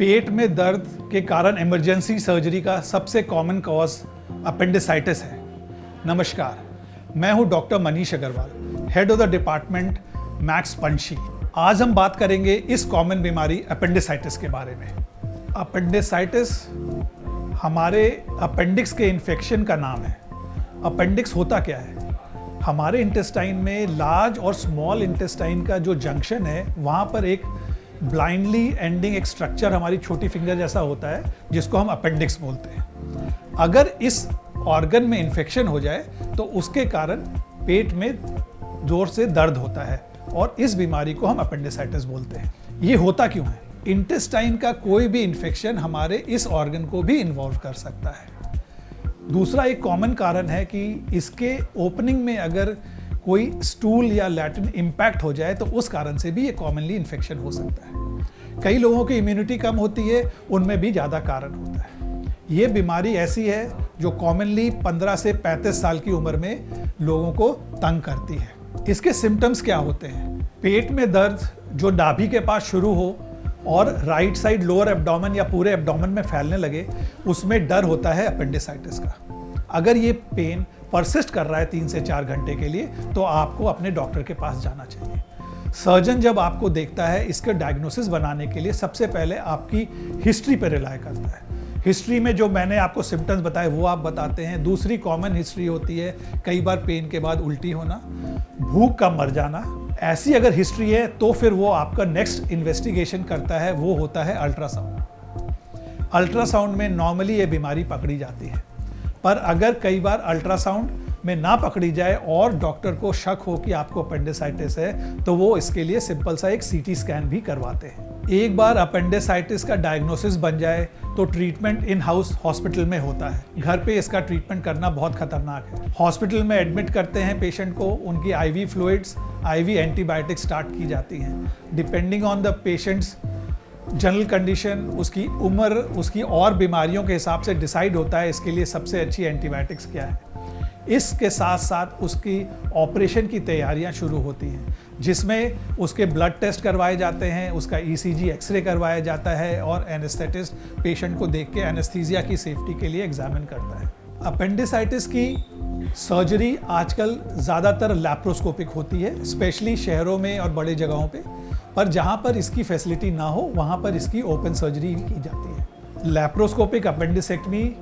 पेट में दर्द के कारण इमरजेंसी सर्जरी का सबसे कॉमन कॉज अपेंडिसाइटिस है। नमस्कार, मैं हूं doctor Manish Agarwal, head of the department Max पंशी। आज हम बात करेंगे इस कॉमन बीमारी अपेंडिसाइटिस के बारे में। अपेंडिसाइटिस हमारे अपेंडिक्स के इन्फेक्शन का नाम है। अपेंडिक्स होता क्या है? हमारे इंटेस्टाइन में लार्ज और स्मॉल इंटेस्टाइन का जो जंक्शन है, वहाँ पर एक ब्लाइंडली एंडिंग एक स्ट्रक्चर हमारी छोटी फिंगर जैसा होता है, जिसको हम अपेंडिक्स बोलते हैं। अगर इस ऑर्गन में इन्फेक्शन हो जाए तो उसके कारण पेट में जोर से दर्द होता है और इस बीमारी को हम अपेंडिसाइटिस बोलते हैं। ये होता क्यों है? इंटेस्टाइन का कोई भी इन्फेक्शन हमारे इस ऑर्गन को भी इन्वॉल्व कर सकता है। दूसरा एक कॉमन कारण है कि इसके ओपनिंग में अगर कोई स्टूल या लैटिन इम्पैक्ट हो जाए तो उस कारण से भी ये कॉमनली इन्फेक्शन हो सकता है। कई लोगों की इम्यूनिटी कम होती है, उनमें भी ज़्यादा कारण होता है। ये बीमारी ऐसी है जो कॉमनली 15 से 35 साल की उम्र में लोगों को तंग करती है। इसके सिम्टम्स क्या होते हैं? पेट में दर्द जो नाभि के पास शुरू हो और राइट साइड लोअर एब्डोमेन या पूरे एब्डोमेन में फैलने लगे, उसमें डर होता है अपेंडिसाइटिस का। अगर ये पेन परसिस्ट कर रहा है 3 से 4 घंटे के लिए तो आपको अपने डॉक्टर के पास जाना चाहिए। सर्जन जब आपको देखता है, इसके डायग्नोसिस बनाने के लिए सबसे पहले आपकी हिस्ट्री पर रिलाय करता है। हिस्ट्री में जो मैंने आपको सिम्टम्स बताए वो आप बताते हैं। दूसरी कॉमन हिस्ट्री होती है कई बार पेन के बाद उल्टी होना, भूख का मर जाना। ऐसी अगर हिस्ट्री है तो फिर वो आपका नेक्स्ट इन्वेस्टिगेशन करता है, वो होता है अल्ट्रासाउंड। अल्ट्रासाउंड में नॉर्मली ये बीमारी पकड़ी जाती है, पर अगर कई बार अल्ट्रासाउंड में ना पकड़ी जाए और डॉक्टर को शक हो कि आपको अपेंडिसाइटिस है तो वो इसके लिए सिंपल सा एक सीटी स्कैन भी करवाते हैं। एक बार अपेंडिसाइटिस का डायग्नोसिस बन जाए तो ट्रीटमेंट इन हाउस हॉस्पिटल में होता है। घर पे इसका ट्रीटमेंट करना बहुत खतरनाक है। हॉस्पिटल में एडमिट करते हैं पेशेंट को, उनकी IV fluids, IV antibiotic start की जाती हैं। Depending on the patient's general condition, उसकी उम्र, उसकी और बीमारियों के हिसाब से डिसाइड होता है इसके लिए सबसे अच्छी एंटीबायोटिक्स क्या है। इसके साथ साथ उसकी ऑपरेशन की तैयारियां शुरू होती हैं, जिसमें उसके ब्लड टेस्ट करवाए जाते हैं, उसका ईसीजी, एक्सरे करवाया जाता है और एनेस्थेटिस्ट पेशेंट को देख के एनेस्थीसिया की सेफ्टी के लिए एग्जामिन करता है। अपेंडिसाइटिस की सर्जरी आजकल ज़्यादातर लैप्रोस्कोपिक होती है, स्पेशली शहरों में और बड़े जगहों पे, पर जहाँ पर इसकी फैसिलिटी ना हो वहाँ पर इसकी ओपन सर्जरी भी की जाती है। लैप्रोस्कोपिक अपेंडिसेक्टमी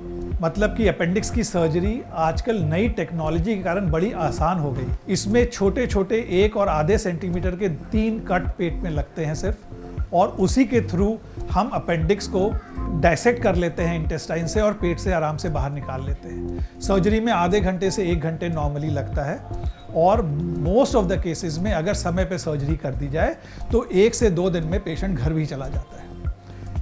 मतलब कि अपेंडिक्स की सर्जरी आजकल नई टेक्नोलॉजी के कारण बड़ी आसान हो गई। इसमें छोटे छोटे 1 और आधे सेंटीमीटर के 3 कट पेट में लगते हैं सिर्फ, और उसी के थ्रू हम अपेंडिक्स को डायसेक्ट कर लेते हैं इंटेस्टाइन से और पेट से आराम से बाहर निकाल लेते हैं। सर्जरी में आधे घंटे से 1 घंटे नॉर्मली लगता है और मोस्ट ऑफ द केसेस में अगर समय पे सर्जरी कर दी जाए तो 1 से 2 दिन में पेशेंट घर भी चला जाता है।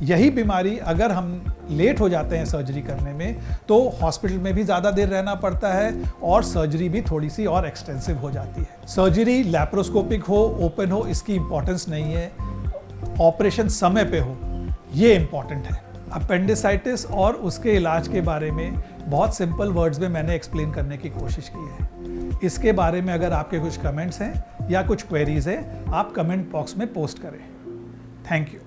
यही बीमारी अगर हम लेट हो जाते हैं सर्जरी करने में तो हॉस्पिटल में भी ज़्यादा देर रहना पड़ता है और सर्जरी भी थोड़ी सी और एक्सटेंसिव हो जाती है। सर्जरी लैप्रोस्कोपिक हो, ओपन हो, इसकी इंपॉर्टेंस नहीं है, ऑपरेशन समय पे हो, ये इंपॉर्टेंट है। अपेंडिसाइटिस और उसके इलाज के बारे में बहुत सिंपल वर्ड्स में मैंने एक्सप्लेन करने की कोशिश की है। इसके बारे में अगर आपके कुछ कमेंट्स हैं या कुछ क्वेरीज हैं, आप कमेंट बॉक्स में पोस्ट करें। Thank you.